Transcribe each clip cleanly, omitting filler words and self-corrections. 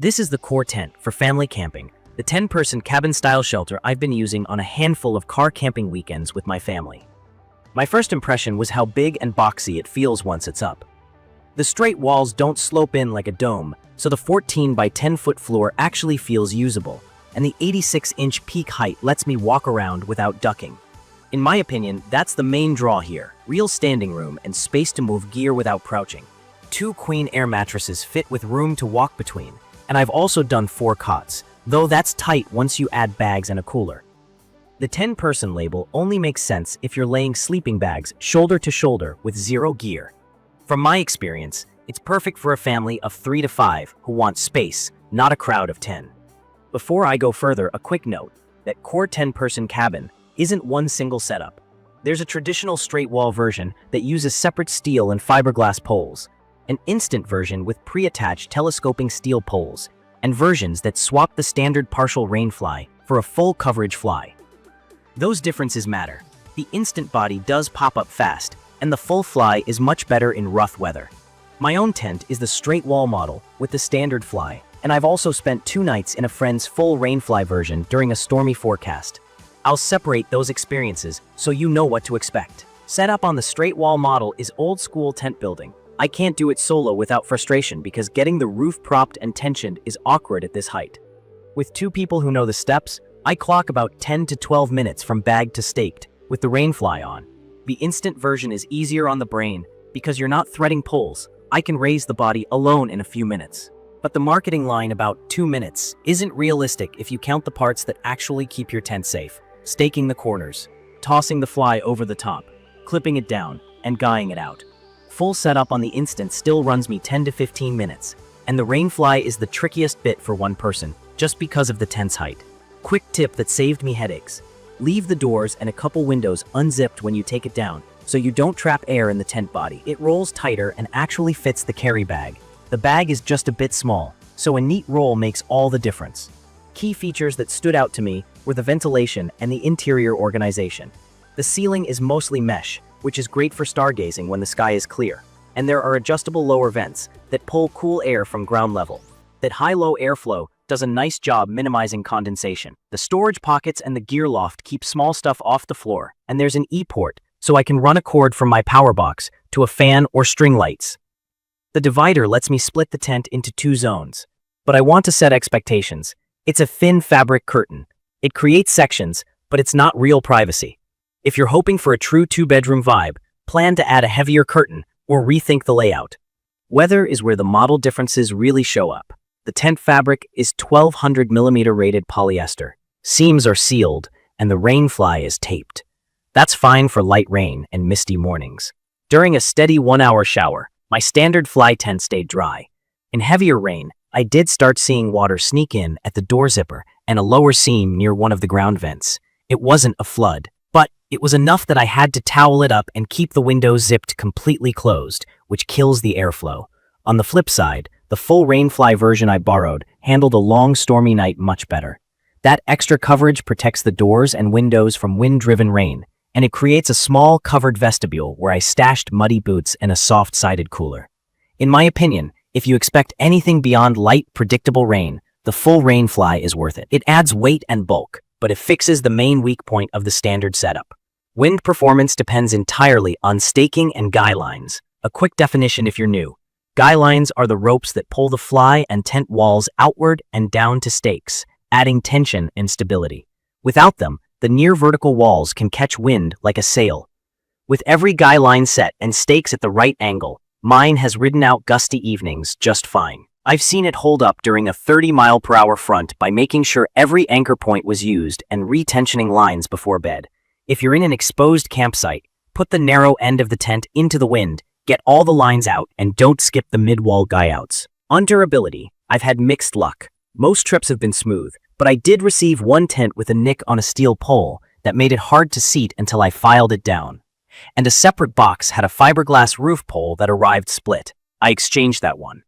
This is the core tent for family camping, the 10-person cabin-style shelter I've been using on a handful of car camping weekends with my family. My first impression was how big and boxy it feels once it's up. The straight walls don't slope in like a dome, so the 14 by 10-foot floor actually feels usable, and the 86-inch peak height lets me walk around without ducking. In my opinion, that's the main draw here: real standing room and space to move gear without crouching. 2 queen air mattresses fit with room to walk between, and I've also done 4 cots, though that's tight once you add bags and a cooler. The 10-person label only makes sense if you're laying sleeping bags shoulder to shoulder with 0 gear. From my experience, it's perfect for a family of 3 to 5 who want space, not a crowd of 10. Before I go further, a quick note that core 10-person cabin isn't one single setup. There's a traditional straight wall version that uses separate steel and fiberglass poles, an instant version with pre-attached telescoping steel poles, and versions that swap the standard partial rainfly for a full coverage fly. Those differences matter. The instant body does pop up fast, and the full fly is much better in rough weather. My own tent is the straight wall model with the standard fly, and I've also spent 2 nights in a friend's full rainfly version during a stormy forecast. I'll separate those experiences so you know what to expect. Set up on the straight wall model is old school tent building. I can't do it solo without frustration because getting the roof propped and tensioned is awkward at this height. With 2 people who know the steps, I clock about 10 to 12 minutes from bagged to staked with the rainfly on. The instant version is easier on the brain because you're not threading poles. I can raise the body alone in a few minutes. But the marketing line about 2 minutes isn't realistic if you count the parts that actually keep your tent safe: staking the corners, tossing the fly over the top, clipping it down, and guying it out. Full setup on the instant still runs me 10 to 15 minutes, and the rainfly is the trickiest bit for one person, just because of the tent's height. Quick tip that saved me headaches: leave the doors and a couple windows unzipped when you take it down, so you don't trap air in the tent body. It rolls tighter and actually fits the carry bag. The bag is just a bit small, so a neat roll makes all the difference. Key features that stood out to me were the ventilation and the interior organization. The ceiling is mostly mesh, which is great for stargazing when the sky is clear, and there are adjustable lower vents that pull cool air from ground level. That high-low airflow does a nice job minimizing condensation. The storage pockets and the gear loft keep small stuff off the floor, and there's an E-port, so I can run a cord from my power box to a fan or string lights. The divider lets me split the tent into 2 zones, but I want to set expectations. It's a thin fabric curtain. It creates sections, but it's not real privacy. If you're hoping for a true 2-bedroom vibe, plan to add a heavier curtain or rethink the layout. Weather is where the model differences really show up. The tent fabric is 1200mm rated polyester. Seams are sealed, and the rainfly is taped. That's fine for light rain and misty mornings. During a steady 1-hour shower, my standard fly tent stayed dry. In heavier rain, I did start seeing water sneak in at the door zipper and a lower seam near one of the ground vents. It wasn't a flood, but it was enough that I had to towel it up and keep the windows zipped completely closed, which kills the airflow. On the flip side, the full rainfly version I borrowed handled a long stormy night much better. That extra coverage protects the doors and windows from wind-driven rain, and it creates a small covered vestibule where I stashed muddy boots and a soft-sided cooler. In my opinion, if you expect anything beyond light, predictable rain, the full rainfly is worth it. It adds weight and bulk, but it fixes the main weak point of the standard setup. Wind performance depends entirely on staking and guylines. A quick definition if you're new: guylines are the ropes that pull the fly and tent walls outward and down to stakes, adding tension and stability. Without them, the near-vertical walls can catch wind like a sail. With every guyline set and stakes at the right angle, mine has ridden out gusty evenings just fine. I've seen it hold up during a 30-mile-per-hour front by making sure every anchor point was used and retensioning lines before bed. If you're in an exposed campsite, put the narrow end of the tent into the wind, get all the lines out, and don't skip the mid-wall guy-outs. On durability, I've had mixed luck. Most trips have been smooth, but I did receive one tent with a nick on a steel pole that made it hard to seat until I filed it down. And a separate box had a fiberglass roof pole that arrived split. I exchanged that one.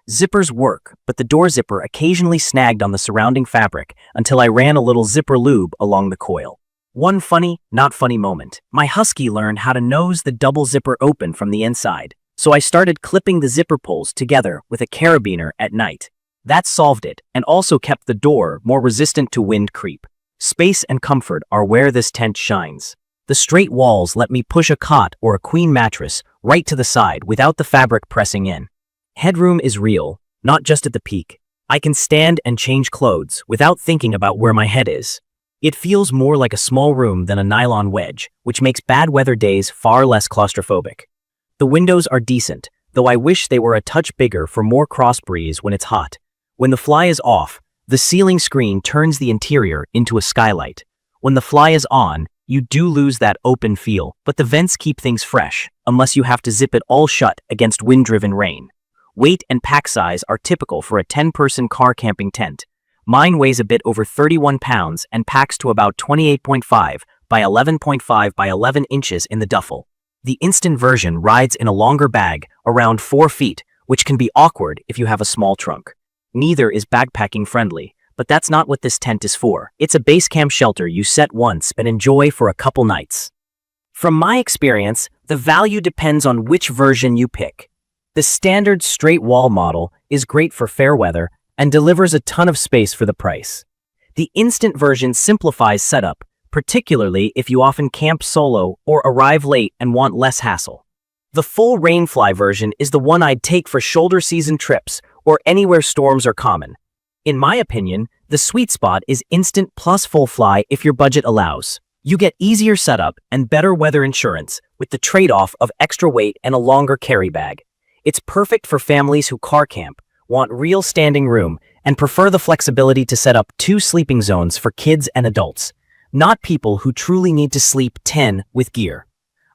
Zippers work, but the door zipper occasionally snagged on the surrounding fabric until I ran a little zipper lube along the coil. One funny, not funny moment. My husky learned how to nose the double zipper open from the inside, so I started clipping the zipper pulls together with a carabiner at night. That solved it, and also kept the door more resistant to wind creep. Space and comfort are where this tent shines. The straight walls let me push a cot or a queen mattress right to the side without the fabric pressing in. Headroom is real, not just at the peak. I can stand and change clothes without thinking about where my head is. It feels more like a small room than a nylon wedge, which makes bad weather days far less claustrophobic. The windows are decent, though I wish they were a touch bigger for more cross breeze when it's hot. When the fly is off, the ceiling screen turns the interior into a skylight. When the fly is on, you do lose that open feel, but the vents keep things fresh, unless you have to zip it all shut against wind-driven rain. Weight and pack size are typical for a 10-person car camping tent. Mine weighs a bit over 31 pounds and packs to about 28.5 by 11.5 by 11 inches in the duffel. The instant version rides in a longer bag, around 4 feet, which can be awkward if you have a small trunk. Neither is backpacking friendly, but that's not what this tent is for. It's a base camp shelter you set once and enjoy for a couple nights. From my experience, the value depends on which version you pick. The standard straight wall model is great for fair weather and delivers a ton of space for the price. The instant version simplifies setup, particularly if you often camp solo or arrive late and want less hassle. The full rainfly version is the one I'd take for shoulder season trips or anywhere storms are common. In my opinion, the sweet spot is instant plus full fly if your budget allows. You get easier setup and better weather insurance with the trade-off of extra weight and a longer carry bag. It's perfect for families who car camp, want real standing room, and prefer the flexibility to set up 2 sleeping zones for kids and adults, not people who truly need to sleep 10 with gear.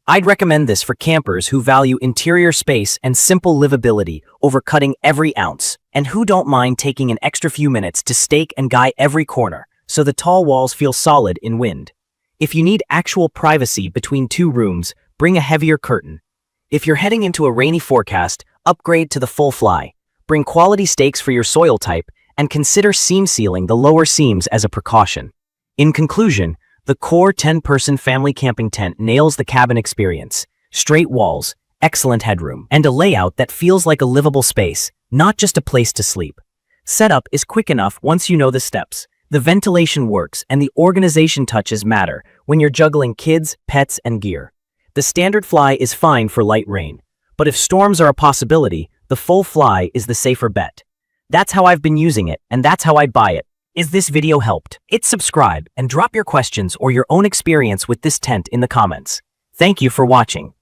I'd recommend this for campers who value interior space and simple livability over cutting every ounce, and who don't mind taking an extra few minutes to stake and guy every corner, so the tall walls feel solid in wind. If you need actual privacy between 2 rooms, bring a heavier curtain. If you're heading into a rainy forecast, upgrade to the full fly. Bring quality stakes for your soil type, and consider seam sealing the lower seams as a precaution. In conclusion, the core 10-person family camping tent nails the cabin experience. Straight walls, excellent headroom, and a layout that feels like a livable space, not just a place to sleep. Setup is quick enough once you know the steps. The ventilation works and the organization touches matter when you're juggling kids, pets, and gear. The standard fly is fine for light rain, but if storms are a possibility, the full fly is the safer bet. That's how I've been using it, and that's how I'd buy it. Is this video helped? Hit subscribe and drop your questions or your own experience with this tent in the comments. Thank you for watching.